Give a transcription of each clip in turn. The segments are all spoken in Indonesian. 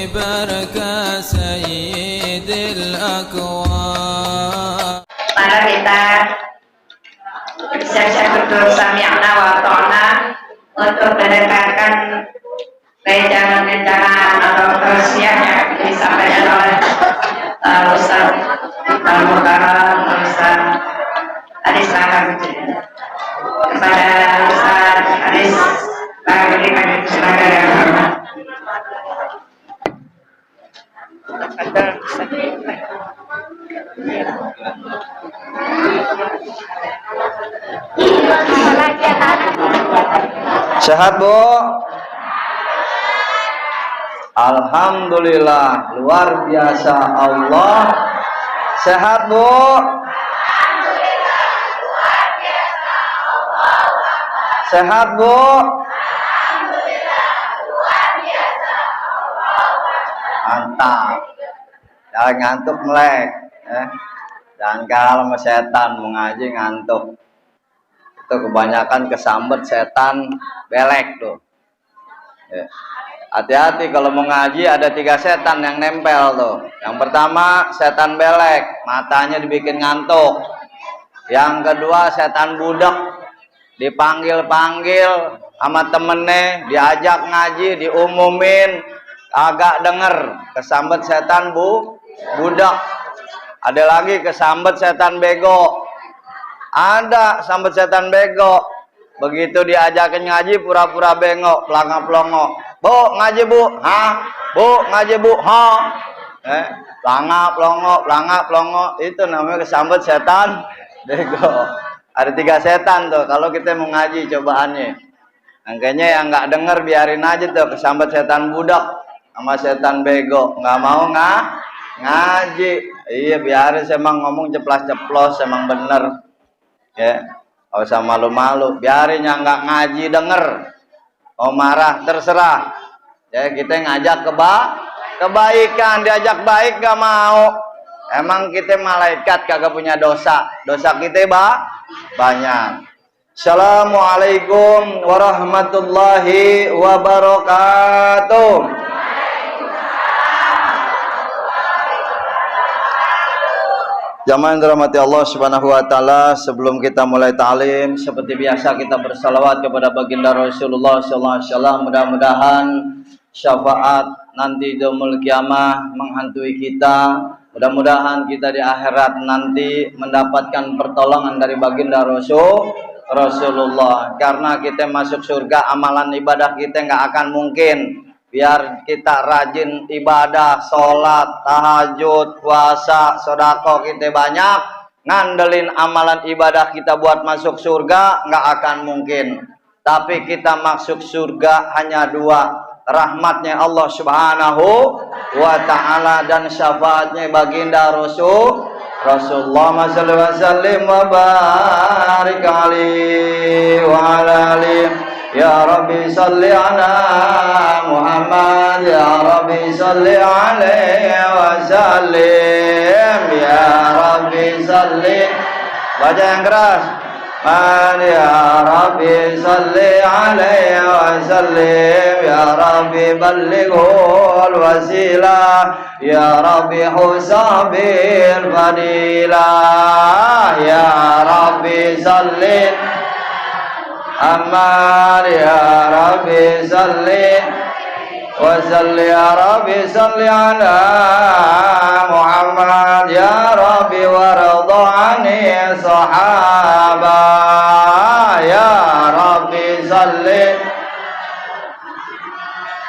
ببركة سيد الأكوان. Mari kita siap-siap betul sami'na wa ta'na untuk mendengarkan rencana-rencana atau tausiah yang disampaikan oleh Ustaz Al-Mukarram Ustaz Aris Lahar kepada Ustaz Aris Lahar berikan silakan yang hormat. Sehat Bu? Alhamdulillah, luar biasa Allah. Sehat Bu? Sehat Bu? Mantap. Jangan ngantuk melek, jangan kalah sama setan, mau ngaji ngantuk. Itu kebanyakan kesambet setan belek tuh. Hati-hati kalau mau ngaji, ada 3 setan yang nempel tuh. Yang pertama setan belek, matanya dibikin ngantuk. Yang kedua setan budak, dipanggil-panggil sama temennya, diajak ngaji, diumumin, agak denger. Kesambet setan budak. Ada lagi kesambet setan bego. Ada sambet setan bego, begitu diajakin ngaji pura-pura bengok, pelangap-pelongo. Bu ngaji Bu, Bu ngaji Bu, pelangap-pelongo, itu namanya kesambet setan bego. Ada 3 setan tuh kalau kita mau ngaji cobaannya. Makanya yang nggak denger biarin aja tuh, kesambet setan budak sama setan bego, nggak mau ngaji. Iya biarin, emang ngomong ceplas-ceplos emang bener. Ya, gak usah malu-malu, biarin yang nggak ngaji denger. Mau marah terserah. Ya, kita ngajak kebaikan, diajak baik gak mau. Emang kita malaikat kagak punya dosa. Dosa kita banyak. Assalamualaikum warahmatullahi wabarakatuh. Jamaah yang dirahmati Allah Subhanahu wa taala, sebelum kita mulai ta'lim, seperti biasa kita bersalawat kepada baginda Rasulullah sallallahu alaihi wasallam. Mudah-mudahan syafaat nanti yaumul kiamah menghantui kita. Mudah-mudahan kita di akhirat nanti mendapatkan pertolongan dari baginda Rasulullah. Karena kita masuk surga, amalan ibadah kita nggak akan mungkin. Biar kita rajin ibadah, sholat, tahajud, puasa, sodako kita banyak, ngandelin amalan ibadah kita buat masuk surga nggak akan mungkin. Tapi kita masuk surga hanya 2, rahmatnya Allah Subhanahu wa ta'ala dan syafaatnya baginda Rasulullah sallallahu alaihi wasallam wa barik alaihi wa ala alihi. Ya Rabbi salli ala Muhammad, Ya Rabbi salli alaihi wa sallim, Ya Rabbi salli. Baca yang keras. Ya Rabbi salli alaihi wa sallim, Ya Rabbi ballighul wasilah, Ya Rabbi husabil fadilah, Ya Rabbi salli Ammar, Ya Rabbi salli wa salli, Ya Rabbi salli ala Muhammad, Ya Rabbi warḍa ani sahaba, Ya Rabbi salli,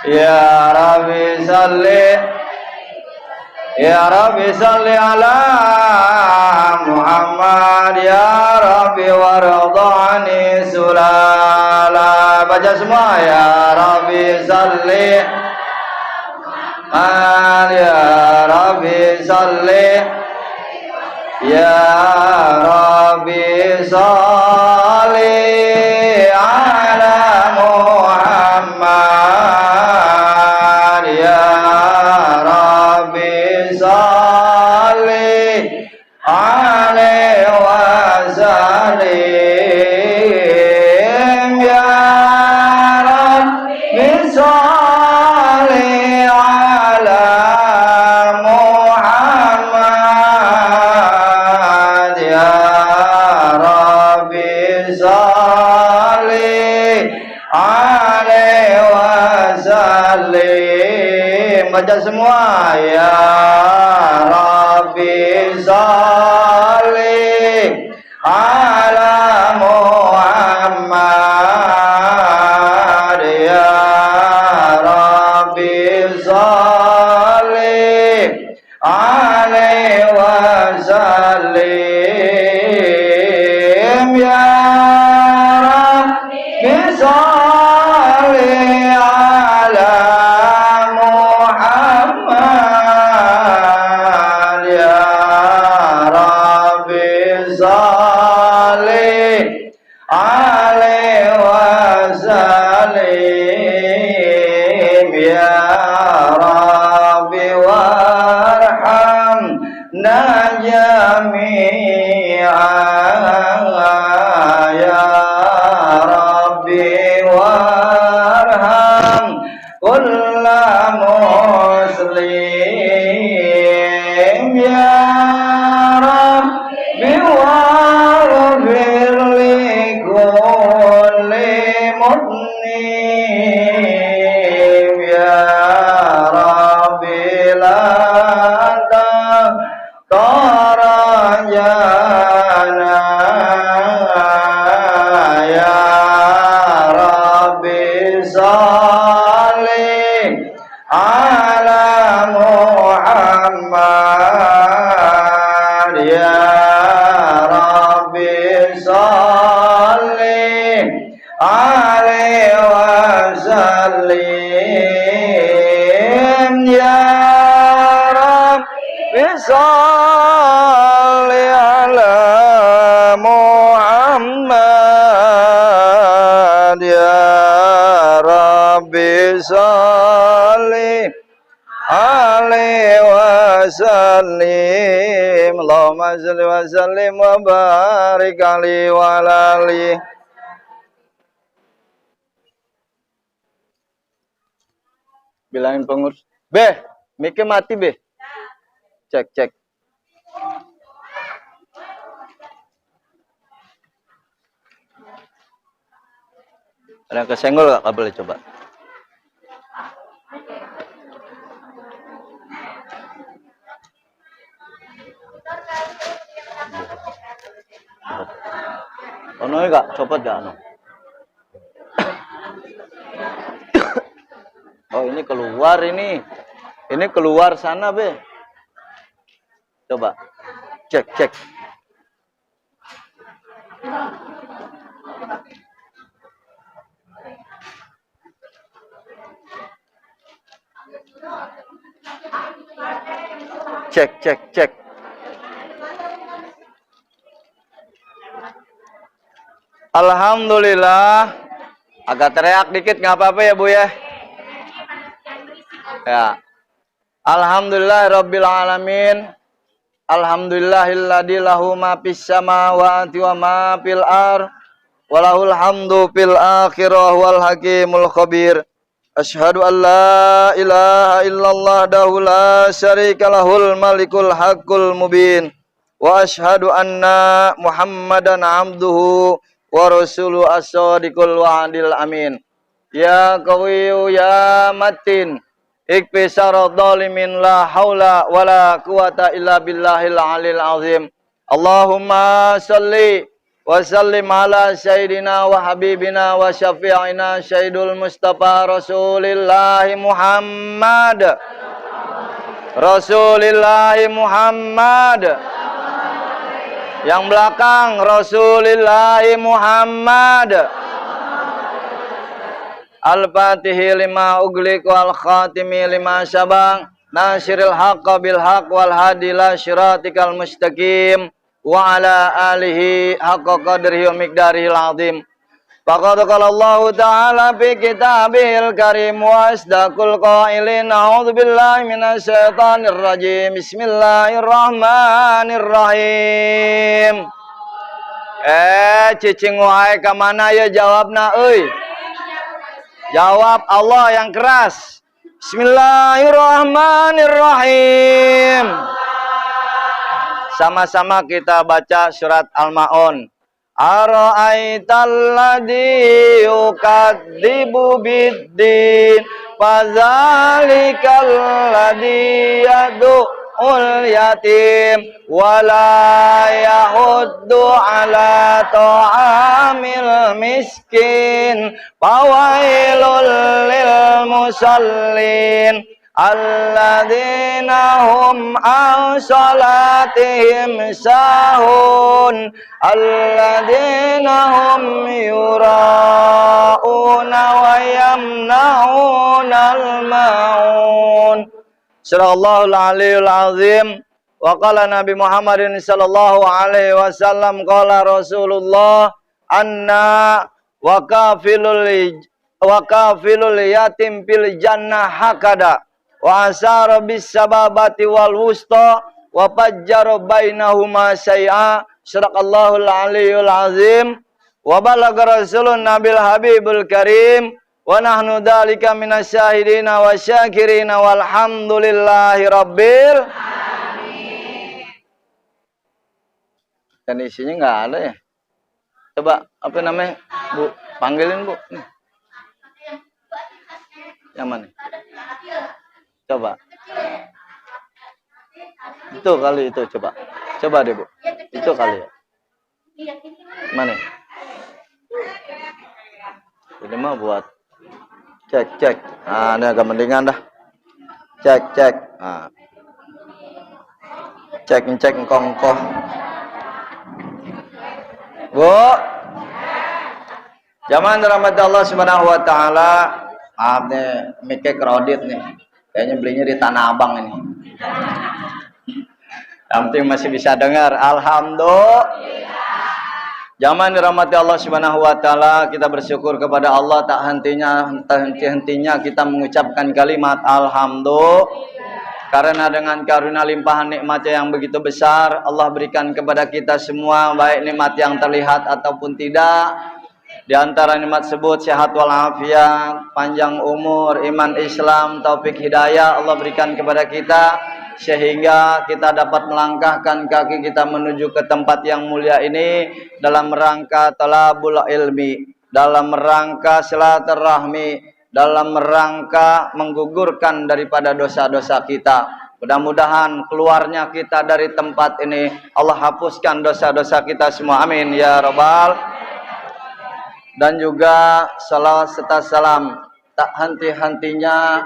Ya Rabbi salli, Ya Rabbi salli ala Muhammad, Ya Rabbi warḍa ani sulala. Baca semua. Ya Rabbi salli, Ya Rabbi salli, Ya Rabbi salli ala Muhammad, Ya Rabbi salli alaihi wasallim, Ya Rabbi salli ala Baca semua. Ya Rabbi salli ala Muhammad. Ya Rabbi salli alaihi wasallim. Ya Rabbi salli ala Muhammad. Ya Rabbi salli alaihi wasallim. Ya Rabbi warhamna jami'an. Ya Rabbi warham kulla muslim. Ya Rabbi waghfir li kulli mudnim. Ya Rabbi la tarajana. Ya Rabbi salli ala Muhammad. Ya Rabbi salli alaihi wasallim. Ya Rabbi salli ala Muhammad. Ya Rabbi salli alaihi wasallim. Allahumma shalli wa sallim wa barik alaihi wa ala alihi. Bilangin pengurus. Be, mic mati, Be. Cek, cek. Ada yang kesenggol gak kabelnya coba? Ono gak? Copot gak? Ano? Oh ini keluar ini. Ini keluar sana, Be. Coba. Cek, cek. Cek, cek, cek. Alhamdulillah. Agak teriak dikit nggak apa-apa ya, Bu ya. Ya. Alhamdulillah rabbil alamin. Alhamdulillahilladzi lahu ma fis samawati wa ma fil ardh. Walahul hamdu fil akhirah wal hakimul khabir. Asyhadu an la ilaha illallah dahu la syarika lahul malikul haqqul mubin. Wa asyhadu anna Muhammadan abduhu wa rasuluhu as-sadiqul wa'adil amin. Ya qawiyyu ya matin. Ikfi syarra dhalimin la haula wa la quwata illa billahil alil azim. Allahumma salli wa sallim ala sayyidina wa habibina wa syafi'ina sayyidul mustafa rasulillahi Muhammad. Rasulillahi Muhammad. Yang belakang Rasulillahi Muhammad. Al-Fatihi lima ugliq wal khatimi lima syabang. Nasiril haqqa bil haqq wal hadila syiratikal mustaqim. Wa ala alihi haqqa qadrihi wa miqdarihil azim. Faqad qala Allah ta'ala fi kitabihil karim wa asdaqul qailin a'udzu billahi minasy syaithanir rajim. Bismillahirrahmanirrahim. Cicing wahai ka mana ya jawabna euy? Jawab Allah yang keras. Bismillahirrahmanirrahim. Sama-sama kita baca surat Al-Ma'un. ara'aital ladzi yukadzibu biddin fadzalikal ladzi yad'ul yatim wala yahuddu ala ta'amil miskin fawailul lil musallin alladzina hum an salatihim sahun alladzina hum yura'una wa yamna'una al-ma'un. Surahul Aliyul Azim. Wa qala Nabi Muhammadin sallallahu alaihi wasallam qala Rasulullah anna wa kafilul yatim fil jannah hakada wa asara bis sababati wal wusta wa fajjara bainahuma syai'a. Surahul Aliyul Azim. Wa balagha Rasulun Nabil Habibul Karim wa nahnu dzalika minasyahidina wa syakirina walhamdulillahi rabbil kan isinya nggak ada ya. Coba apa namanya Bu, panggilin Bu nih. Yang mana? Coba itu kali itu, coba deh Bu, itu kali ya. Mana ini mah buat cek ini agak mendingan dah. Cek cek kongkoh Bu. Zaman rahmat Allah Subhanahu wa taala. Maaf nih, mic-nya kredit nih. Kayaknya belinya di Tanah Abang ini. Yang penting masih bisa dengar. Alhamdulillah. Zaman rahmat Allah Subhanahu wa taala, kita bersyukur kepada Allah tak henti-hentinya kita mengucapkan kalimat alhamdulillah. Karena dengan karunia limpahan nikmatnya yang begitu besar, Allah berikan kepada kita semua, baik nikmat yang terlihat ataupun tidak. Di antara nikmat tersebut sehat walafiat, panjang umur, iman Islam, taufik hidayah Allah berikan kepada kita, sehingga kita dapat melangkahkan kaki kita menuju ke tempat yang mulia ini dalam rangka talabul ilmi, dalam rangka silaturahmi, dalam rangka menggugurkan daripada dosa-dosa kita. Mudah-mudahan keluarnya kita dari tempat ini Allah hapuskan dosa-dosa kita semua, amin ya rabbal. Dan juga salawat serta salam tak henti-hentinya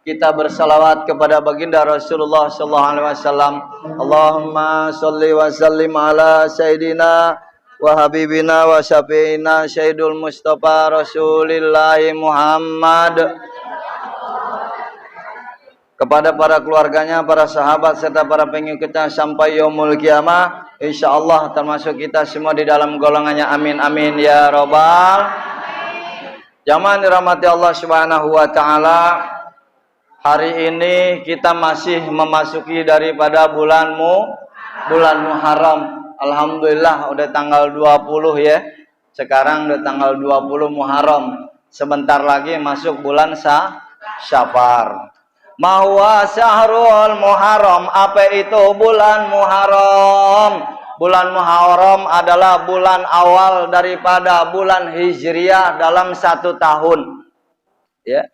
kita bersalawat kepada baginda Rasulullah sallallahu alaihi wasallam. Allahumma sholli wa sallim ala sayidina wa habibina wa syafi'ina Sayyidul Mustafa Rasulillahi Muhammad, kepada para keluarganya, para sahabat serta para pengikutnya sampai yaumul kiamah, insyaallah termasuk kita semua di dalam golongannya, amin amin ya rabbal. Zaman dirahmati Allah Subhanahu wa taala, hari ini kita masih memasuki daripada bulan Muharram. Alhamdulillah udah tanggal 20 ya. Sekarang udah tanggal 20 Muharram. Sebentar lagi masuk bulan Syafar. Mahwa syahrul Muharram. Apa itu bulan Muharram? Bulan Muharram adalah bulan awal daripada bulan Hijriah dalam satu tahun. Ya.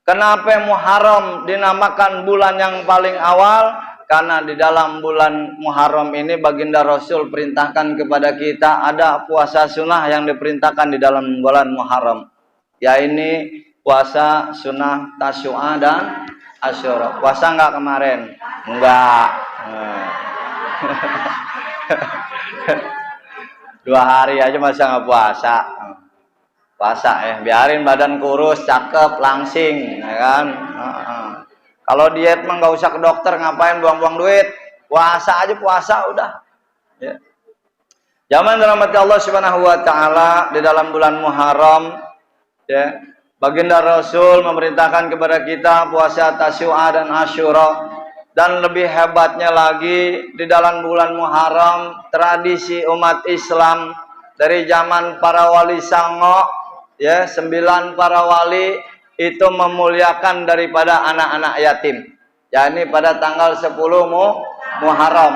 Kenapa Muharram dinamakan bulan yang paling awal? Karena di dalam bulan Muharram ini baginda Rasul perintahkan kepada kita ada puasa sunnah yang diperintahkan di dalam bulan Muharram. Ya ini puasa sunnah Tasyu'a dan Asyura. Puasa enggak kemarin? Enggak. 2 hari aja masa nggak puasa. Puasa ya, biarin badan kurus, cakep, langsing, ya kan? Kalau diet mah nggak usah ke dokter, ngapain buang-buang duit? Puasa aja, puasa udah. Ya. Zaman dirahmati Allah Subhanahu wa taala di dalam bulan Muharram, ya, baginda Rasul memerintahkan kepada kita puasa Tasyu'a dan Asyura. Dan lebih hebatnya lagi di dalam bulan Muharram, tradisi umat Islam dari zaman para wali Sango, ya, 9 para wali itu memuliakan daripada anak-anak yatim. Ya, ini pada tanggal 10 Muharram.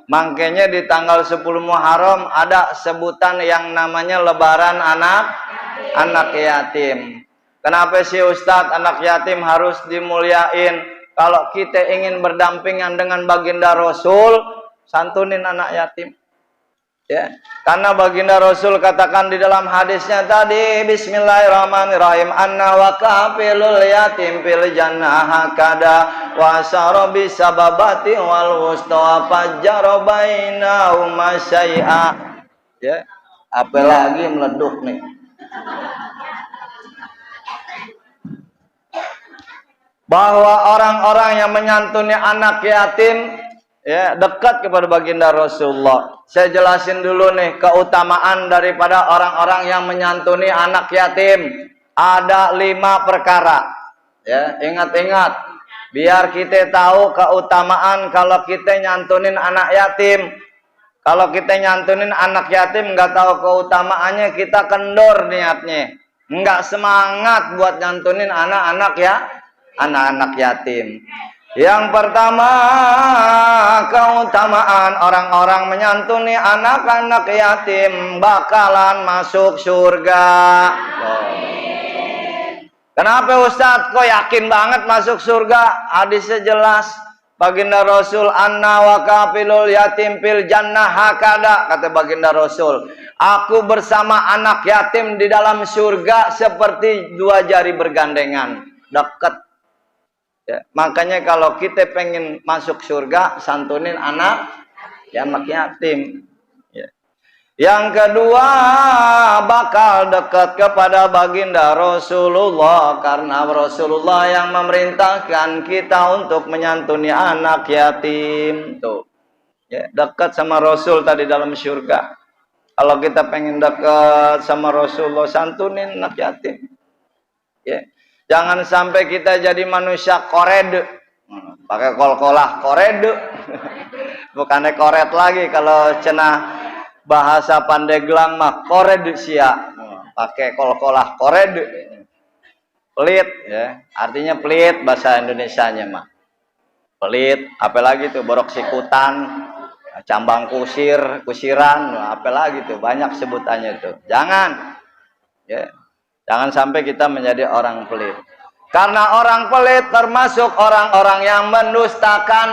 Makanya di tanggal 10 Muharram ada sebutan yang namanya lebaran anak yatim. Kenapa sih Ustadz anak yatim harus dimuliain? Kalau kita ingin berdampingan dengan baginda Rasul, santunin anak yatim. Ya, karena baginda Rasul katakan di dalam hadisnya tadi, Bismillahirrahmanirrahim, anna wa kafilul yatim fil jannah hakada wa sarabi sababati wal wusta fajjara bainahuma syai'a. Ya, apalagi meleduk nih. Bahwa orang-orang yang menyantuni anak yatim ya dekat kepada baginda Rasulullah. Saya jelasin dulu nih keutamaan daripada orang-orang yang menyantuni anak yatim. Ada 5 perkara. Ya, ingat-ingat biar kita tahu keutamaan kalau kita nyantunin anak yatim. Kalau kita nyantunin anak yatim nggak tahu keutamaannya, kita kendor niatnya. Nggak semangat buat nyantunin anak-anak yatim. Yang pertama, keutamaan orang-orang menyantuni anak-anak yatim bakalan masuk surga. Kenapa Ustadz kok yakin banget masuk surga? Hadisnya jelas. Baginda Rasul, anna wa kafilul yatim fil jannah hakada, kata baginda Rasul, aku bersama anak yatim di dalam surga seperti 2 jari bergandengan, dekat. Ya, makanya kalau kita pengen masuk surga, santunin anak yatim. Ya. Yang kedua, bakal dekat kepada baginda Rasulullah, karena Rasulullah yang memerintahkan kita untuk menyantuni anak yatim. Tuh, ya, dekat sama Rasul tadi dalam surga. Kalau kita pengen dekat sama Rasulullah, santunin anak yatim. Ya. Jangan sampai kita jadi manusia kored, pakai kol-kolah kored, bukannya koret lagi. Kalau cenah bahasa Pandeglang mah kored sia, pakai kol-kolah kored, pelit, ya, artinya pelit bahasa Indonesianya mah, pelit. Apalagi tuh borok sikutan, cambang kusiran, apalagi tuh banyak sebutannya tuh. Jangan, ya. Jangan sampai kita menjadi orang pelit. Karena orang pelit termasuk orang-orang yang mendustakan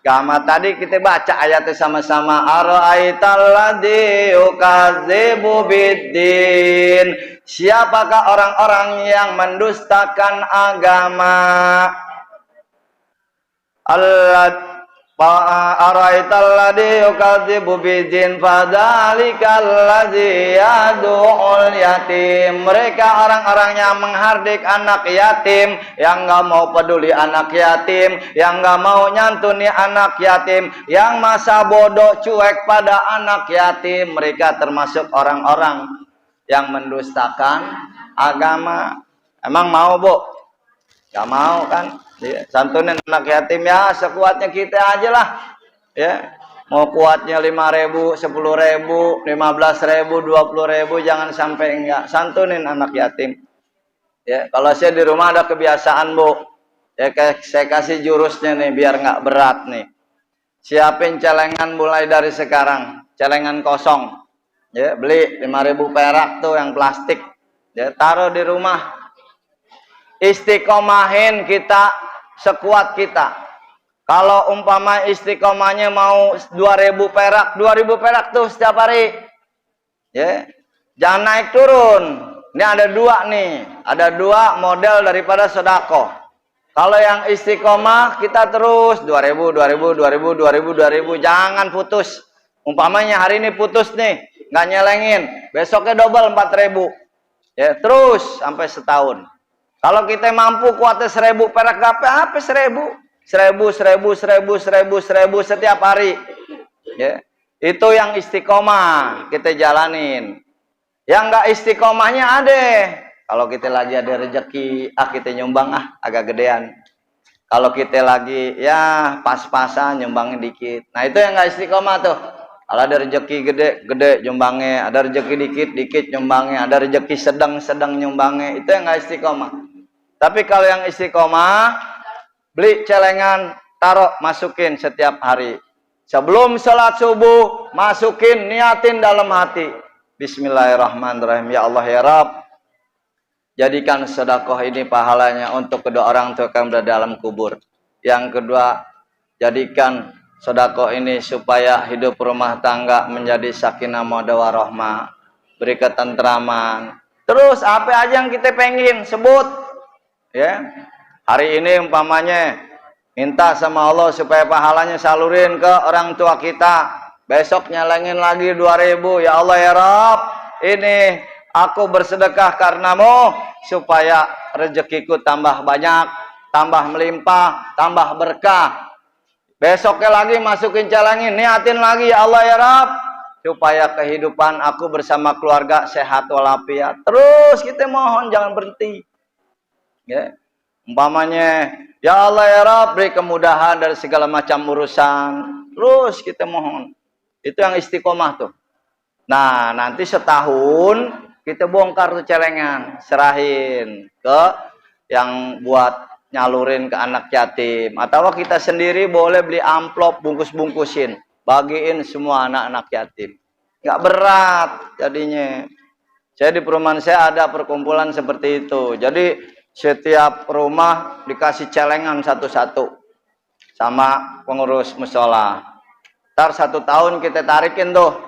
agama. Tadi kita baca ayatnya sama-sama. Ara'aital ladzi yukadzibu biddin. Siapakah orang-orang yang mendustakan agama? Ara'aital ladzi yukadzibu biddin fadzalikal ladzi yad'ul yatim. Mereka orang-orang yang menghardik anak yatim, yang enggak mau peduli anak yatim, yang enggak mau nyantuni anak yatim, yang masa bodoh cuek pada anak yatim. Mereka termasuk orang-orang yang mendustakan agama. Emang mau, Bu? Gak mau kan? Ya, santunin anak yatim ya sekuatnya kita aja lah. Ya, mau kuatnya 5.000, 10.000, 15.000, 20.000, jangan sampai enggak. Santunin anak yatim. Ya, kalau saya di rumah ada kebiasaan, Bu. Ya, saya kasih jurusnya nih biar nggak berat nih. Siapin celengan mulai dari sekarang, celengan kosong. Ya, beli 5.000 perak tuh yang plastik. Ya, taruh di rumah. Istiqomahin kita sekuat kita. Kalau umpama istiqomahnya mau 2.000 perak, 2.000 perak tuh setiap hari. Ya. Jangan naik turun. Ini ada 2 nih. Ada 2 model daripada sedekah. Kalau yang istiqomah kita terus 2.000, 2.000, 2.000, 2.000, 2.000, jangan putus. Umpamanya hari ini putus nih, nggak nyelengin, besoknya double 4.000. Ya, terus sampai setahun. Kalau kita mampu kuatnya 1.000 perak, apa 1.000? 1.000 setiap hari. Ya. Itu yang istiqomah kita jalanin. Yang enggak istiqomahnya ada. Kalau kita lagi ada rezeki, kita nyumbang agak gedean. Kalau kita lagi ya pas-pasan nyumbangin dikit. Nah, itu yang enggak istiqomah tuh. Kalau ada rezeki gede nyumbangnya, ada rezeki dikit nyumbangnya, ada rezeki sedang nyumbangnya, itu yang enggak istiqomah. Tapi kalau yang istiqomah, beli celengan, taruh, masukin setiap hari. Sebelum sholat subuh, masukin, niatin dalam hati. Bismillahirrahmanirrahim. Ya Allah ya Rabb, jadikan sedekah ini pahalanya untuk kedua orang tua kami berada dalam kubur. Yang kedua, jadikan sedekah ini supaya hidup rumah tangga menjadi sakinah mawaddah warahmah, beri ketentraman. Terus apa aja yang kita pengen sebut, ya. Hari ini umpamanya minta sama Allah supaya pahalanya salurin ke orang tua kita. Besok nyalengin lagi 2000. Ya Allah ya Rabb, ini aku bersedekah karenamu supaya rezekiku tambah banyak, tambah melimpah, tambah berkah. Besoknya lagi masukin celengin, niatin lagi, ya Allah ya Rabb, supaya kehidupan aku bersama keluarga sehat walafiat. Terus kita mohon jangan berhenti. Ya. Umpamanya, ya Allah ya Rabb, beri kemudahan dari segala macam urusan. Terus kita mohon. Itu yang istiqomah tuh. Nah, nanti setahun kita bongkar tuh celengan, serahin ke yang buat nyalurin ke anak yatim. Atau kita sendiri boleh beli amplop, bungkus-bungkusin, bagiin semua anak-anak yatim. Nggak berat jadinya. Saya di perumahan saya ada perkumpulan seperti itu. Jadi setiap rumah dikasih celengan satu-satu sama pengurus musola. Ntar 1 tahun kita tarikin tuh,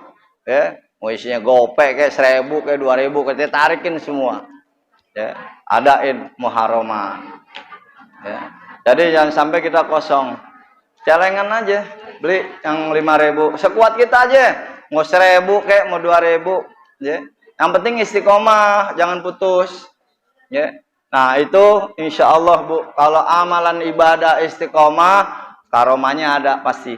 ya, mau isinya gopek kayak 1000 kayak 2000 kita tarikin semua, ya, adain muharramah, ya. Jadi jangan sampai kita kosong, celengan aja, beli yang 5000, sekuat kita aja, mau 1000 kayak mau 2000, ya. Yang penting istiqomah, jangan putus, ya. Nah itu insya Allah Bu, kalau amalan ibadah istiqomah, karomahnya ada pasti.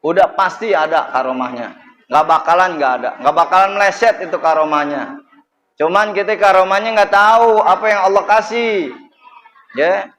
Udah pasti ada karomahnya. Nggak bakalan nggak ada. Nggak bakalan meleset itu karomahnya. Cuman kita karomahnya nggak tahu apa yang Allah kasih. Ya.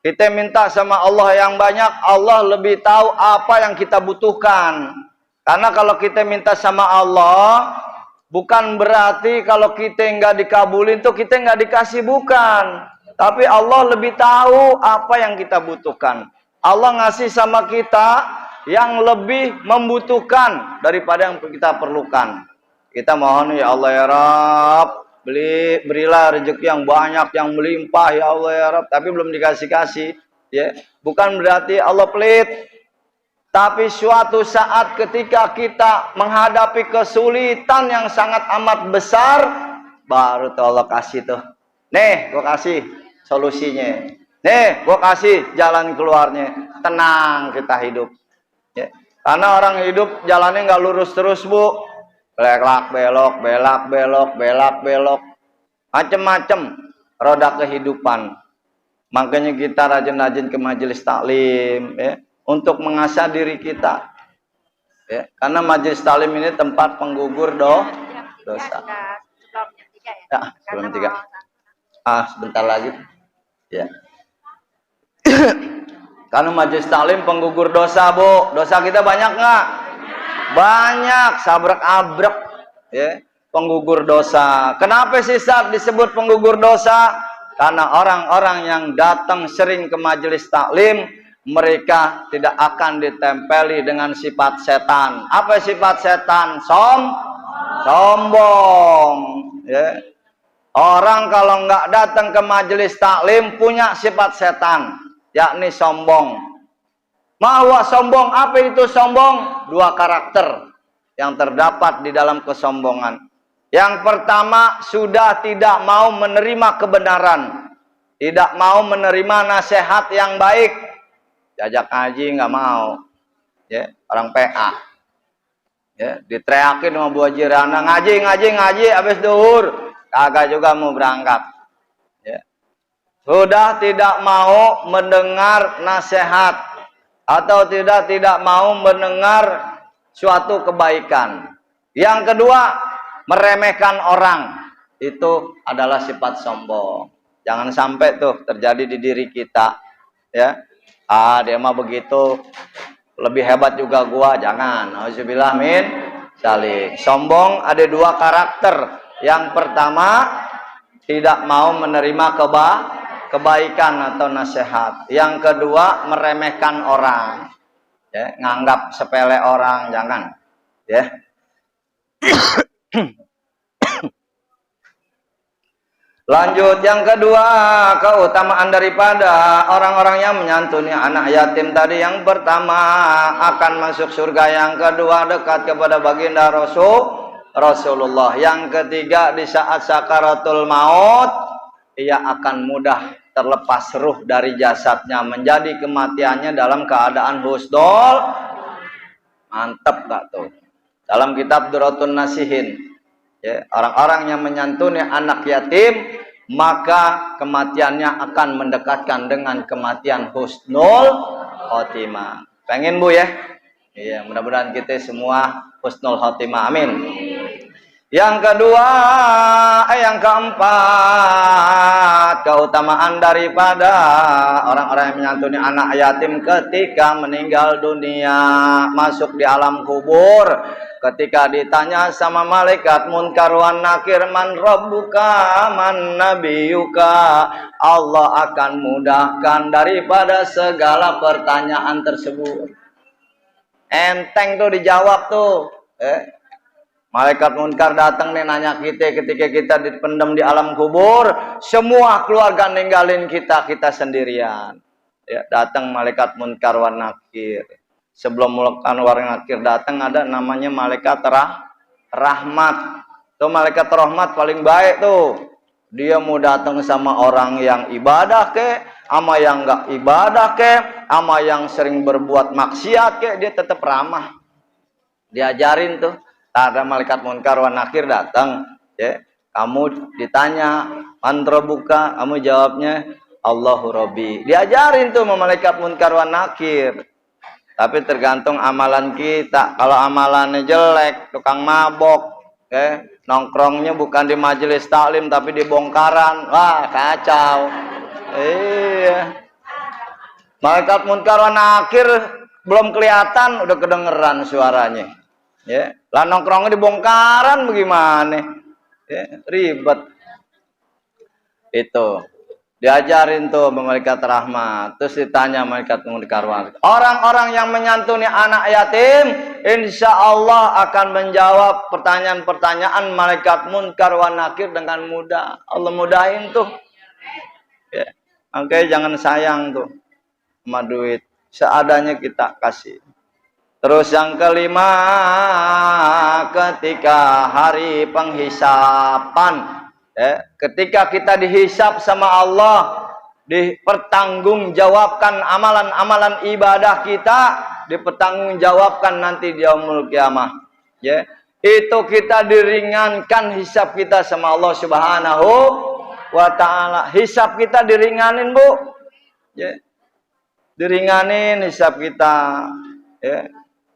Kita minta sama Allah yang banyak, Allah lebih tahu apa yang kita butuhkan. Karena kalau kita minta sama Allah, bukan berarti kalau kita nggak dikabulin tuh kita nggak dikasih, bukan. Tapi Allah lebih tahu apa yang kita butuhkan. Allah ngasih sama kita yang lebih membutuhkan daripada yang kita perlukan. Kita mohon ya Allah ya Rabb, berilah rezeki yang banyak, yang melimpah ya Allah ya Rabb. Tapi belum dikasih-kasih, ya. Bukan berarti Allah pelit. Tapi suatu saat ketika kita menghadapi kesulitan yang sangat amat besar, baru tuh Allah kasih tuh. Nih, gua kasih solusinya. Nih, gua kasih jalan keluarnya. Tenang kita hidup. Ya. Karena orang hidup jalannya nggak lurus terus Bu, belak belok, belak belok, belak belok, macem-macem roda kehidupan. Makanya kita rajin-rajin ke majelis taklim, ya, untuk mengasah diri kita, ya. Karena majelis taklim ini tempat penggugur dosa. Ya, sebelum 3. Sebentar lagi, ya. Karena majelis taklim penggugur dosa Bu. Dosa kita banyak nggak? Banyak, sabrak-abrek, ya, penggugur dosa. Kenapa sih saat disebut penggugur dosa? Karena orang-orang yang datang sering ke majelis taklim, mereka tidak akan ditempeli dengan sifat setan. Apa sifat setan? Sombong, ya. Orang kalau nggak datang ke majelis taklim punya sifat setan, yakni sombong. Mahwa sombong, apa itu sombong? 2 karakter yang terdapat di dalam kesombongan. Yang pertama, sudah tidak mau menerima kebenaran, tidak mau menerima nasihat yang baik. Diajak ngaji nggak mau, ya, orang PA, ya, diteriakin sama Bu Haji Rana, ngaji, habis duhur kagak juga mau berangkat, ya. Sudah tidak mau mendengar nasihat atau tidak mau mendengar suatu kebaikan. Yang kedua, meremehkan orang. Itu adalah sifat sombong. Jangan sampai tuh terjadi di diri kita, ya. Dia mah begitu, lebih hebat juga gua. Jangan. Auzubillah min dzalik. Sombong ada 2 karakter. Yang pertama, tidak mau menerima kebaikan atau nasihat. Yang kedua, meremehkan orang. Ya, nganggap sepele orang, jangan. Ya. Lanjut yang kedua, keutamaan daripada orang-orang yang menyantuni anak yatim tadi. Yang pertama akan masuk surga, yang kedua dekat kepada baginda Rasulullah. Yang ketiga di saat sakaratul maut ia akan mudah terlepas ruh dari jasadnya, menjadi kematiannya dalam keadaan husnul. Mantap gak tuh? Dalam kitab Duratun Nasihin, ya, orang-orang yang menyantuni anak yatim maka kematiannya akan mendekatkan dengan kematian husnul khotimah. Pengen Bu ya? Iya, mudah-mudahan kita semua husnul khotimah. Amin. Yang kedua, yang keempat, keutamaan daripada orang-orang yang menyantuni anak yatim ketika meninggal dunia, masuk di alam kubur, ketika ditanya sama malaikat munkar wan nakir, man rabbuka man nabiyuka, Allah akan mudahkan daripada segala pertanyaan tersebut. Enteng tuh dijawab tuh. Malaikat munkar datang nih nanya kita ketika kita dipendam di alam kubur, semua keluarga ninggalin kita, kita sendirian. Ya, datang malaikat munkar wan nakir. Sebelum malaikat wan nakir datang ada namanya malaikat rahmat. Tuh malaikat rahmat paling baik tuh. Dia mau datang sama orang yang ibadah ke, sama yang enggak ibadah ke, sama yang sering berbuat maksiat ke, dia tetap ramah. Diajarin tuh. Ada malaikat munkar wan nakir datang, ya. Kamu ditanya, man rabbuka, kamu jawabnya Allahu Rabbi. Diajarin tuh sama malaikat munkar wan nakir. Tapi tergantung amalan kita. Kalau amalannya jelek, tukang mabok, ya, nongkrongnya bukan di majelis taklim tapi di bongkaran, wah kacau. Iya. Malaikat munkar wan nakir belum kelihatan udah kedengeran suaranya. Ya, lah nongkrongnya di bongkaran bagaimana? Ya, ribet. Itu diajarin tuh malaikat rahmat. Terus ditanya malaikat munkar wan nakir. Orang-orang yang menyantuni anak yatim, insya Allah akan menjawab pertanyaan-pertanyaan malaikat munkar wan nakir dengan mudah. Allah mudahin tuh. Ya, makanya jangan sayang tuh sama duit. Seadanya kita kasih. Terus yang kelima, ketika hari penghisapan, ya, ketika kita dihisap sama Allah, dipertanggungjawabkan amalan-amalan ibadah kita, dipertanggungjawabkan nanti di yaumul kiamah, ya, itu kita diringankan hisap kita sama Allah Subhanahu wa Ta'ala. Hisap kita diringanin, Bu, ya, diringanin hisap kita, ya.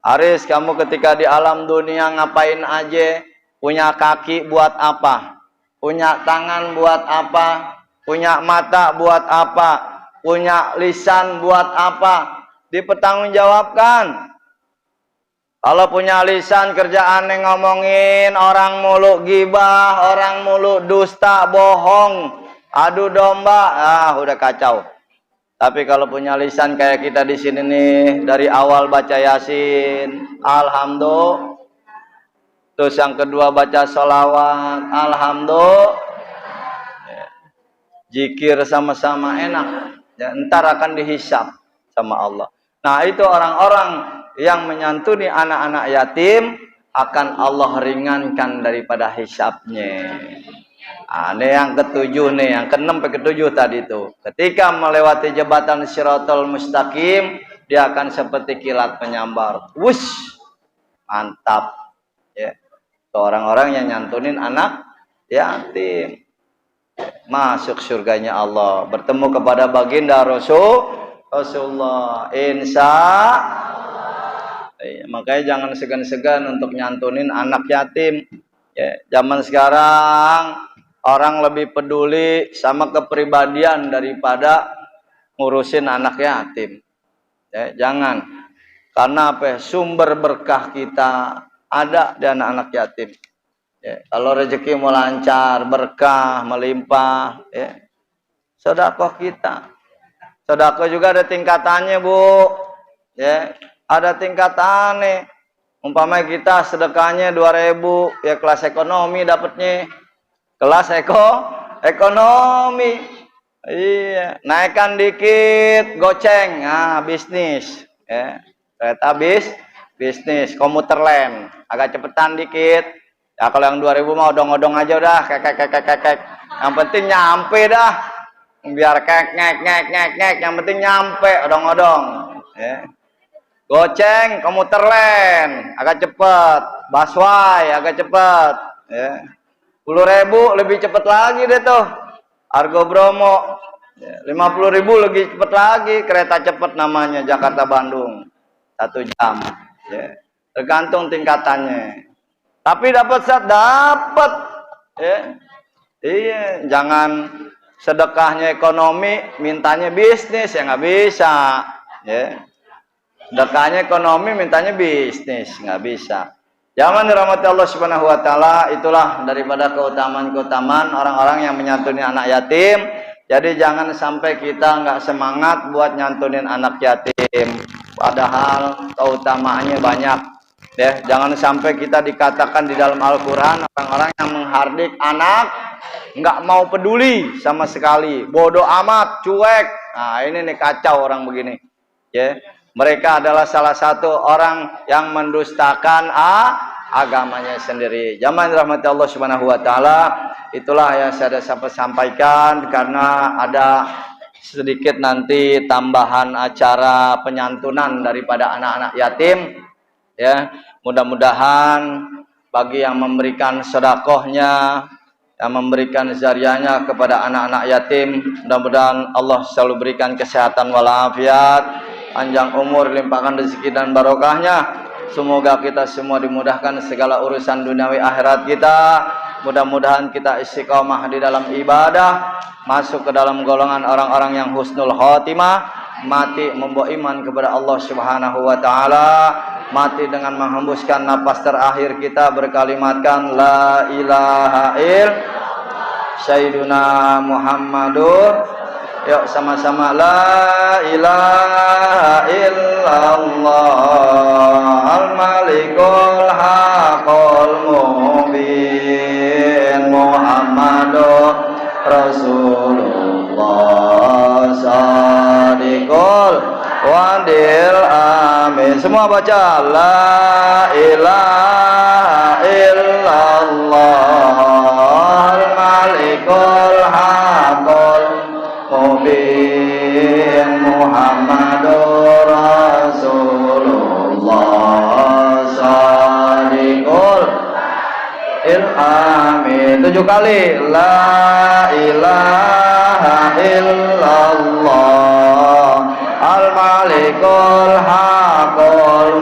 Aris, kamu ketika di alam dunia ngapain aja? Punya kaki buat apa? Punya tangan buat apa? Punya mata buat apa? Punya lisan buat apa? Dipertanggungjawabkan. Kalau punya lisan kerjaannya ngomongin orang mulu gibah, orang mulu dusta, bohong, adu domba, udah kacau. Tapi kalau punya lisan kayak kita di sini nih, dari awal baca Yasin, alhamdulillah. Terus yang kedua baca sholawat, alhamdulillah. Ya. Zikir sama-sama enak. Ya, ntar akan dihisap sama Allah. Nah, itu orang-orang yang menyantuni anak-anak yatim akan Allah ringankan daripada hisapnya. Ini yang ketujuh nih, yang keenam sampai ketujuh tadi itu. Ketika melewati jembatan Shiratal Mustaqim, dia akan seperti kilat menyambar. Wush, mantap. Ya, orang-orang yang nyantunin anak yatim masuk surganya Allah, bertemu kepada baginda Rasulullah. Insya Allah. Makanya jangan segan-segan untuk nyantunin anak yatim. Ya, zaman sekarang orang lebih peduli sama kepribadian daripada ngurusin anak yatim. Ya, jangan. Karena apa? Sumber berkah kita ada di anak-anak yatim. Ya, kalau rezeki mau lancar, berkah, melimpah, ya, sedekah kita. Sedekah juga ada tingkatannya, Bu. Ya, ada tingkatannya. Umpama kita sedekahnya 2.000, ya kelas ekonomi dapatnya. Kelas ekonomi. Iya, naikkan dikit goceng. Nah, bisnis. Ya. Kereta bisnis, komuter lain. Agak cepetan dikit. Ya kalau yang 2.000 mah odong-odong aja udah, kek. Yang penting nyampe dah. Biar kek ngek. Yang penting nyampe odong-odong. Ya. Goceng, komuter lain, agak cepet. Busway, agak cepet. Ya. 10.000 lebih cepet lagi deh tuh. Argo Bromo. Ya. 50.000 lebih cepet lagi. Kereta cepet namanya, Jakarta Bandung. 1 jam. Ya. Tergantung tingkatannya. Tapi dapat dapat. Ya. Iya, jangan sedekahnya ekonomi, mintanya bisnis, ya nggak bisa. Ya. Sedekahnya ekonomi, mintanya bisnis, nggak bisa. Jangan dirahmati Allah Subhanahu wa taala, itulah daripada keutamaan-keutamaan orang-orang yang menyantuni anak yatim. Jadi jangan sampai kita nggak semangat buat nyantunin anak yatim. Padahal keutamaannya banyak. Ya, jangan sampai kita dikatakan di dalam Al-Quran orang-orang yang menghardik anak nggak mau peduli sama sekali, bodoh amat, cuek. Nah ini nih kacau orang begini. Ya, mereka adalah salah satu orang yang mendustakan agamanya sendiri. Zaman rahmat Allah Subhanahu wa taala, itulah yang saya sampaikan karena ada sedikit nanti tambahan acara penyantunan daripada anak-anak yatim. Ya, mudah-mudahan bagi yang memberikan sedekahnya, yang memberikan zariahnya kepada anak-anak yatim, mudah-mudahan Allah selalu berikan kesehatan walafiat, panjang umur, limpahkan rezeki dan barokahnya. Semoga kita semua dimudahkan segala urusan duniawi akhirat kita. Mudah-mudahan kita istiqomah di dalam ibadah, masuk ke dalam golongan orang-orang yang husnul khotimah, mati membawa iman kepada Allah Subhanahu wa taala, mati dengan menghembuskan napas terakhir kita berkalimatkan la ilaha illallah Sayyiduna Muhammadur. Yuk sama-sama la ilaha illallah al-malikul haqqul mubin Muhammadur Rasulullah sadiqul wadil amin. Semua baca la ilaha illallah al-malikul haqqul mubin Muhammadur Rasulullah sadiqul amin. 7 kali la ilaha illallah al-malikul haqqul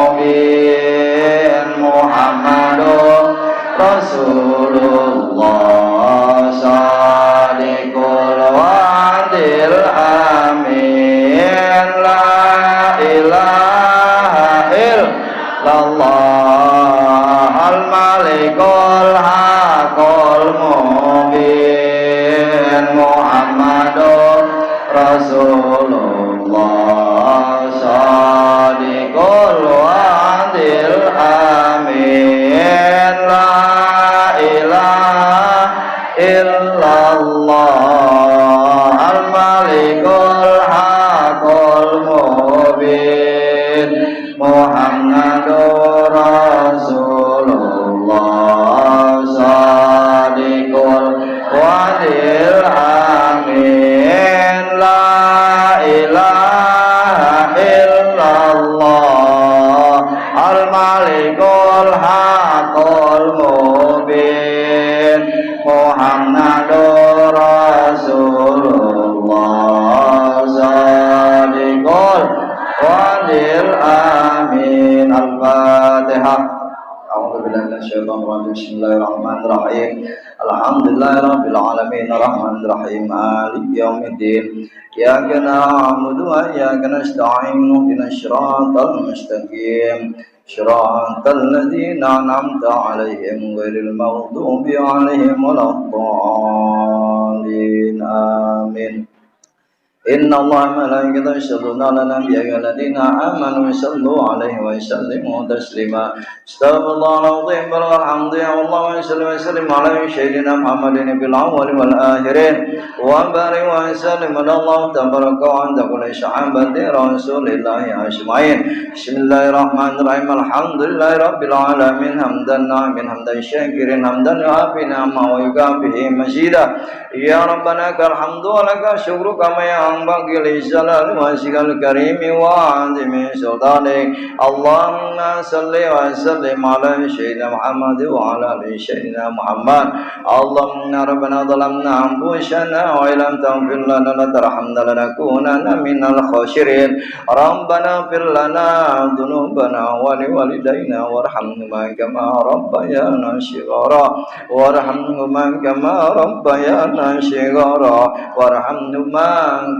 mubin Muhammadur Rasulullah sadiqul wadil amin. La ilaha illallah al-malikul haqqul mubin Muhammadur Rasulullah sadiqul wadil amin. La ilaha illallah al-malikul haqqul mubin Muhammadur Rasulullah sadiqul wadil amin. La ilaha illallah al-malikul haqqul mubin Muhammadur Rasulullah sadiqul wadil amin. Al-Fatihah. Bismillahirrahmanirrahim. Alhamdulillahirabbil alamin arrahmanirrahim maliki yaumiddin. Iyyaka na'budu wa iyyaka nasta'in ihdinas siratal mustaqim siratal ladzina an'amta 'alaihim ghairil maghdubi 'alaihim waladdallin amin. إن الله وملائكته يصلون على النبي يا أيها الذين آمنوا صلوا عليه وسلموا تسليما استغفر الله العظيم بلغ الحمد يا الله وسلم على سيدنا محمد في الأول والآخرين وبارك وسلم على الله تبارك وعند كل صحابة رسول الله أجمعين بسم الله الرحمن الرحيم الحمد لله رب العالمين حمدا نعما حمدا شاكرا حمدا يعافي نعما ويكافئ مزيدا يا ربنا لك الحمد ولك الشكر كما ينبغي لجلال وجهك الكريم وعظيم سلطانك اللهم صل وسلم على سيدنا محمد وعلى ال سيدنا محمد اللهم ربنا ظلمنا انفسنا وان لم تغفر لنا وترحمنا لنكونن من الخاسرين ربنا اغفر لنا ذنوبنا ولوالدينا وارحمهما كما ربيانا صغارا وارحمهما كما ربيانا صغارا وارحمهما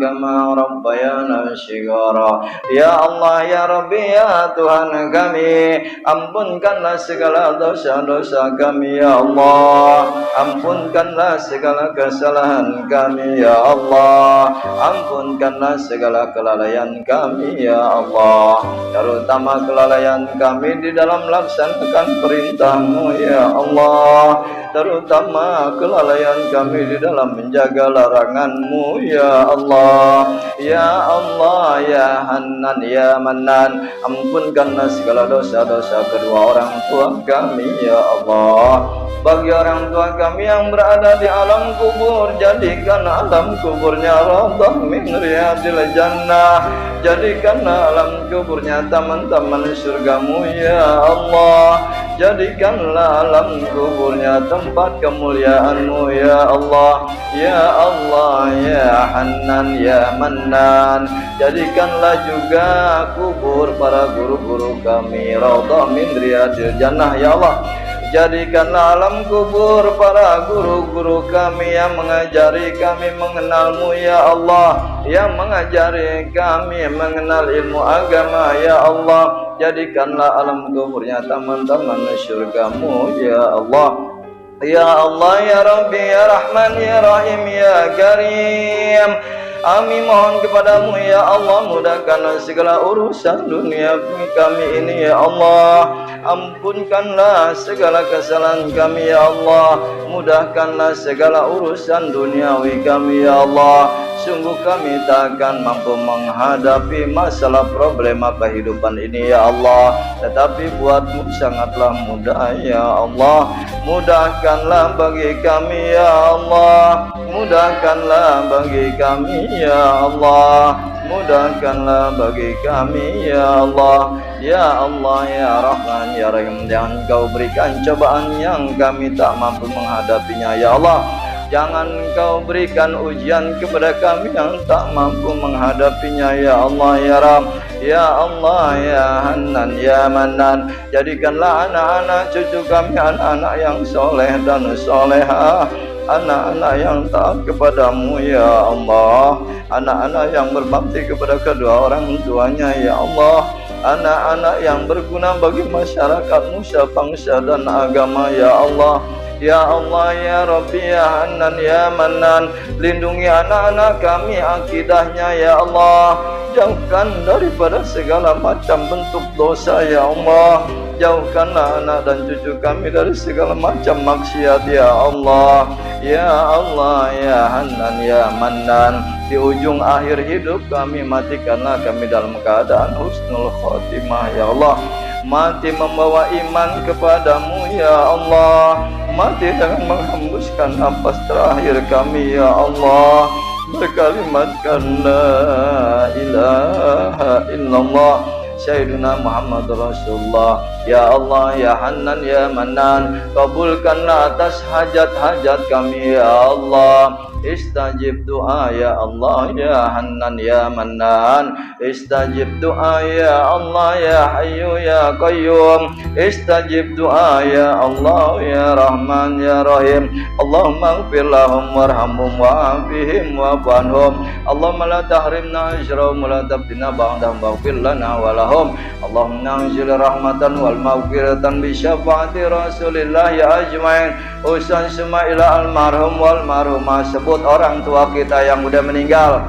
كما ربيانا صغارا ya Allah ya Rabbi ya Tuhan kami ampunkanlah segala dosa-dosa kami ya Allah ampunkanlah segala kesalahan kami ya Allah ampunkanlah segala kelalaian kami ya Allah terutama kelalaian kami di dalam melaksanakan perintah-Mu ya Allah terutama kelalaian kami di dalam menjaga larangan-Mu ya Allah ya Allah ya Hanan ya Manan ampunkanlah segala dosa-dosa kedua orang tua kami ya Allah bagi orang tua kami yang berada di alam kubur jadikan alam kuburnya rawdah min riyadil jannah jadikanlah alam kuburnya taman-taman surga-Mu ya Allah jadikanlah alam kuburnya tempat kemuliaan-Mu ya Allah ya Allah ya Hanan ya Manan jadikanlah juga kubur para guru-guru kami rawdah min riyadil jannah ya Allah jadikanlah alam kubur para guru-guru kami yang mengajari kami mengenal-Mu ya Allah yang mengajari kami mengenal ilmu agama ya Allah jadikanlah alam kuburnya taman-taman surga-Mu ya Allah ya Allah ya Rabbi ya Rahman ya Rahim ya Karim kami mohon kepadamu ya Allah mudahkanlah segala urusan dunia kami ini ya Allah ampunkanlah segala kesalahan kami ya Allah mudahkanlah segala urusan duniawi kami ya Allah sungguh kami takkan mampu menghadapi masalah problema kehidupan ini ya Allah tetapi buat-Mu sangatlah mudah ya Allah mudahkanlah bagi kami ya Allah mudahkanlah bagi kami ya Allah mudahkanlah bagi kami ya Allah ya Allah ya Rahman ya Rahim jangan Kau berikan cobaan yang kami tak mampu menghadapinya ya Allah jangan Kau berikan ujian kepada kami yang tak mampu menghadapinya ya Allah ya Rabb ya Allah ya Hanan ya Manan jadikanlah anak-anak cucu kami anak-anak yang soleh dan solehah anak-anak yang taat kepadamu ya Allah anak-anak yang berbakti kepada kedua orang tuanya ya Allah anak-anak yang berguna bagi masyarakat nusa bangsa dan agama ya Allah ya Allah ya Rabbi ya Hanan ya Manan lindungi anak-anak kami akidahnya ya Allah jauhkan daripada segala macam bentuk dosa ya Allah jauhkanlah anak dan cucu kami dari segala macam maksiat ya Allah ya Allah ya Hanan ya Manan di ujung akhir hidup kami matikanlah kami dalam keadaan husnul khotimah ya Allah mati membawa iman kepadamu ya Allah mati dengan menghembuskan napas terakhir kami ya Allah berkalimatkan la ilaha illallah Sayyidina Muhammad Rasulullah ya Allah ya Hanan ya Manan kabulkanlah atas hajat-hajat kami ya Allah istajib doa ya Allah ya Hanan ya Manan istajib doa ya Allah ya Hayyu ya Qayyum istajib doa ya Allah ya Rahman ya Rahim Allahumma ighfir lahum warhamhum wa'afihim wa'fu anhum Allahumma la tahrimna ajrahum wa la tabdina ba'dahum waghfir lana wa lahum Allahumma anzil rahmatan wal maghfiratan bi syafaati Rasulillah ya ajmain usan suma ila almarhum wal marhumah sebut orang tua kita yang sudah meninggal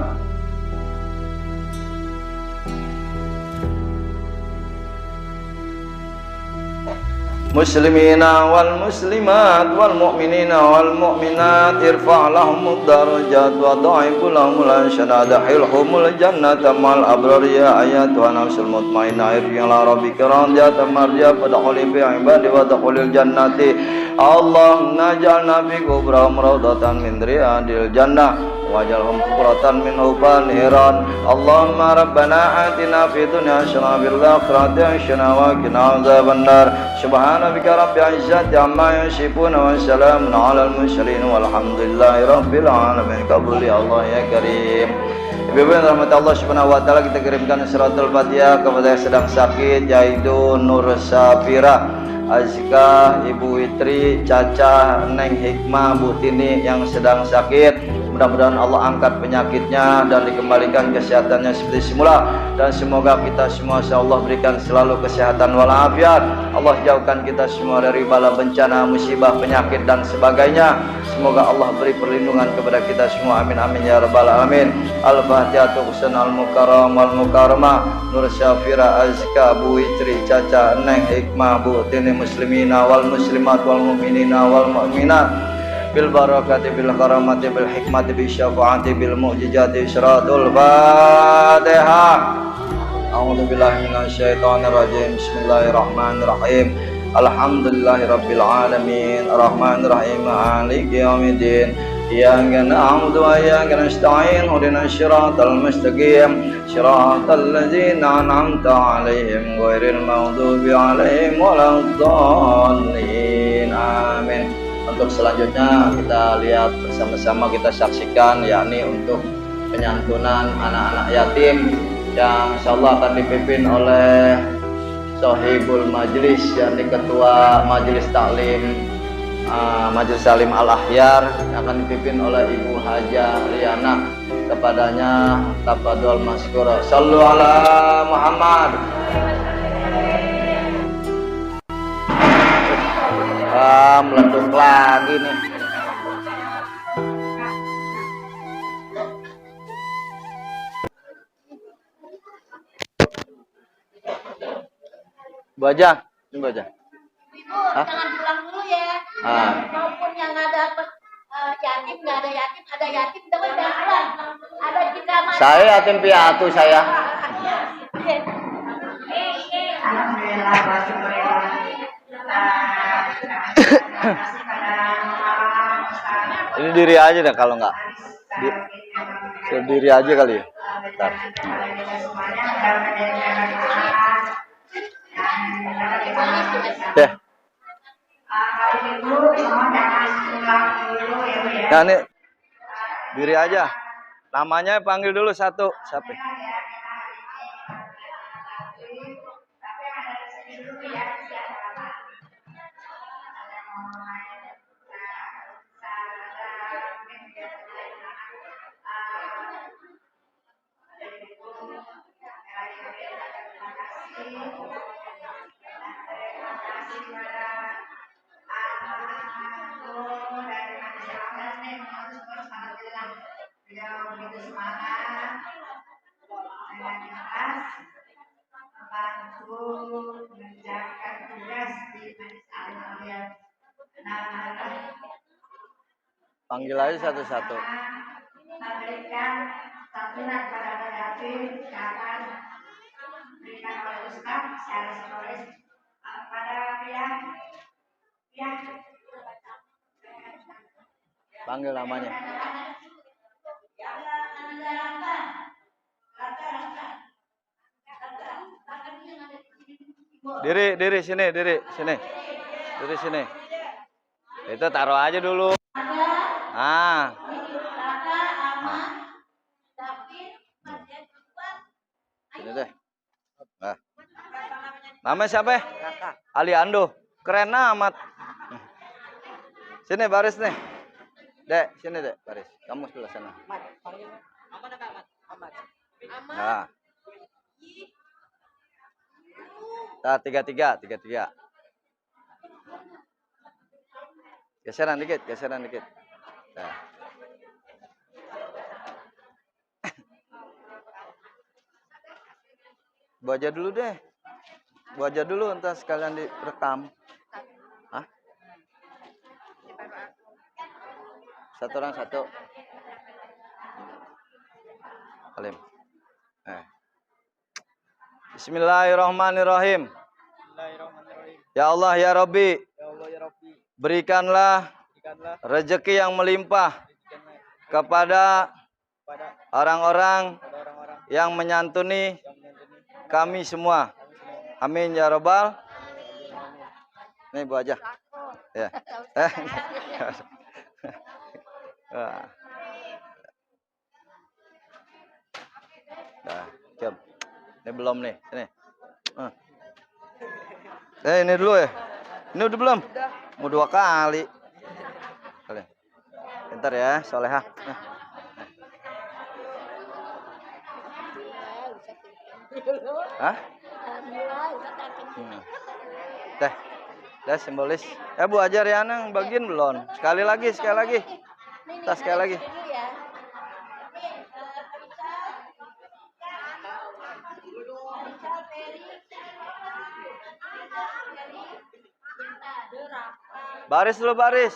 المسلمين والمسلمات والمؤمنين والمؤمنات ارفع لهم الدرجات وضاعف لهم الأجر ادخلهم الجنة مع الأبرار يا أيتها النفس المطمئنة ارجعي إلى ربك راضية مرضية فادخلي في عبادي وادخلي الجنة اللهم اجعلنا في قبورهم روضة من رياض الجنة واجعلهم قرة من حبان نيران اللهم ربنا آتنا في الدنيا حسنة وفي الآخرة حسنة وقنا عذاب النار سبحان ربك رب العزة عما يصفون وسلام على المرسلين والحمد لله رب العالمين قبول يا الله يا كريم. Ibu-ibu yang rahmat Allah Subhanahu wa taala, kita kirimkan suratul Fatihah kepada yang sedang sakit, yaitu Nur Safira, Azka, Ibu Witri, Caca, Neng Hikmah, Bu Tini yang sedang sakit. Mudah-mudahan Allah angkat penyakitnya dan dikembalikan kesehatannya seperti semula, dan semoga kita semua Allah berikan selalu kesehatan walafiat. Allah jauhkan kita semua dari bala bencana, musibah, penyakit dan sebagainya. Semoga Allah beri perlindungan kepada kita semua, amin amin ya rabbal alamin. Al-Fatihah Husn al-Mukarram wal Mukarramah Nur Syafira Azka Bu Witri Caca Neng Hikmah Bu Tini muslimina wal muslimat wal mu'minina wal mu'minat bil barakati bil karamati bil hikmati bil syafaati bil mu'jizati syaratul Fatihah. A'udzu billahi minasyaitonir rajim. Bismillahirrahmanirrahim. Alhamdulillahirabbil alamin arrahmanir rahim maliki yaumiddin. Iyyaka na'budu wa iyyaka nasta'in ihdinas siratal mustaqim siratal ladzina an'amta 'alaihim ghairil maghdubi 'alaihim waladdallin. Amin. Untuk selanjutnya kita lihat bersama-sama, kita saksikan, yakni untuk penyantunan anak-anak yatim yang insyaallah akan dipimpin oleh Sohibul Majlis, yakni Ketua Majelis Taklim Majelis Salim Al-Ahyar, yang akan dipimpin oleh Ibu Haja Riana. Kepadanya tafadhol masykur. Shallu ala Muhammad. Meleduk lagi nih. Baca, ini baca. Jangan pulang dulu ya. Maupun yang ada yatim, nggak ada yatim, ada yatim, tapi jangan pulang. Ada kita masih. Saya yatim piatu saya. Ini diri aja dah kalau nggak. Sendiri aja kali ya. Bentar. Ya. Nah, ini diri aja. Namanya panggil dulu satu. Siapa? Panggil aja satu-satu. Memberikan santunan kepada yatim yang akan diberikan oleh Ustaz secara simbolis pada pihak Panggil namanya. Diri sini. Diri sini. Itu taruh aja dulu. Ini deh. Namanya siapa? Ali Ando. Keren amat. Sini baris nih. Dek, sini dek, baris. Kamu sebelah sana. Nah. Nah, tiga. Geseran dikit. Nah. Baca dulu deh. Baca dulu, entar sekalian direkam. Satu orang satu. Alim. Bismillahirrahmanirrahim. Ya Allah ya Rabbi. Berikanlah rezeki yang melimpah kepada orang-orang yang menyantuni kami semua. Amin ya Rabbal. Nih Bu aja. Ya. Nah, jam. Ini belum nih, sini. Ini dulu ya. Ini udah belum? Mau 2 kali. Bentar ya, Solehah. Hah? Dah simbolis. Bu ajar ya nang bagian belum. Sekali lagi. Tas sekali lagi. Baris dulu baris.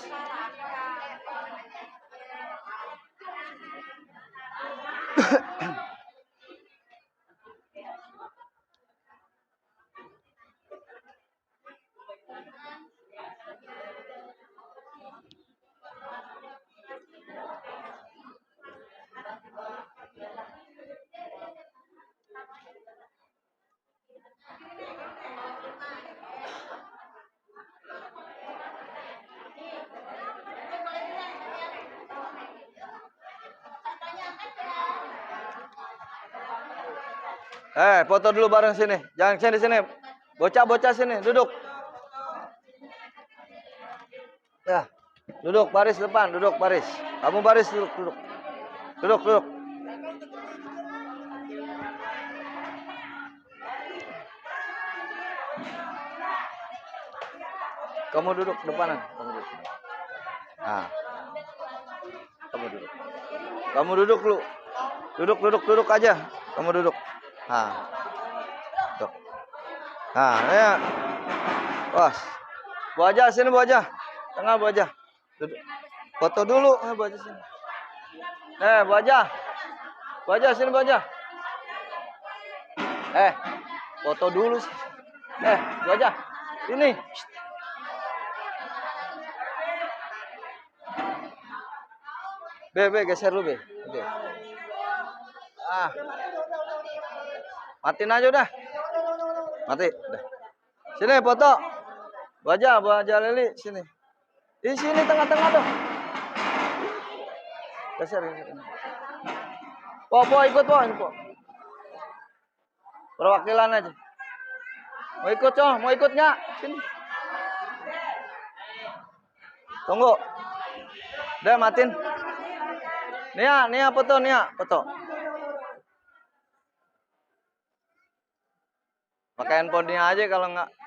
Foto dulu bareng sini. Jangan sini. Bocah-bocah sini, duduk. Nah, duduk baris depan, duduk baris. Kamu baris duduk. Duduk. Kamu duduk depanan, Nah. Kamu duduk lu. Duduk aja. Kamu duduk. Nah. Tuh. Nah, ya. Was. Bu aja sini, Bu aja. Tengah Bu aja. Duduk. Foto dulu, Bu aja sini. Bu aja. Bu aja sini, Bu aja. Foto dulu. Bu aja. Sini. Be, geser lu, Be. Matiin aja udah. Mati. Udah. Sini foto. Bu aja Lili sini. Di sini tengah-tengah tuh. Geser. Po ikut Po. Perwakilan aja. Mau ikut nggak? Sini. Tunggu. Udah matiin. Nia foto. Pakai handphone Nia aja kalau nggak.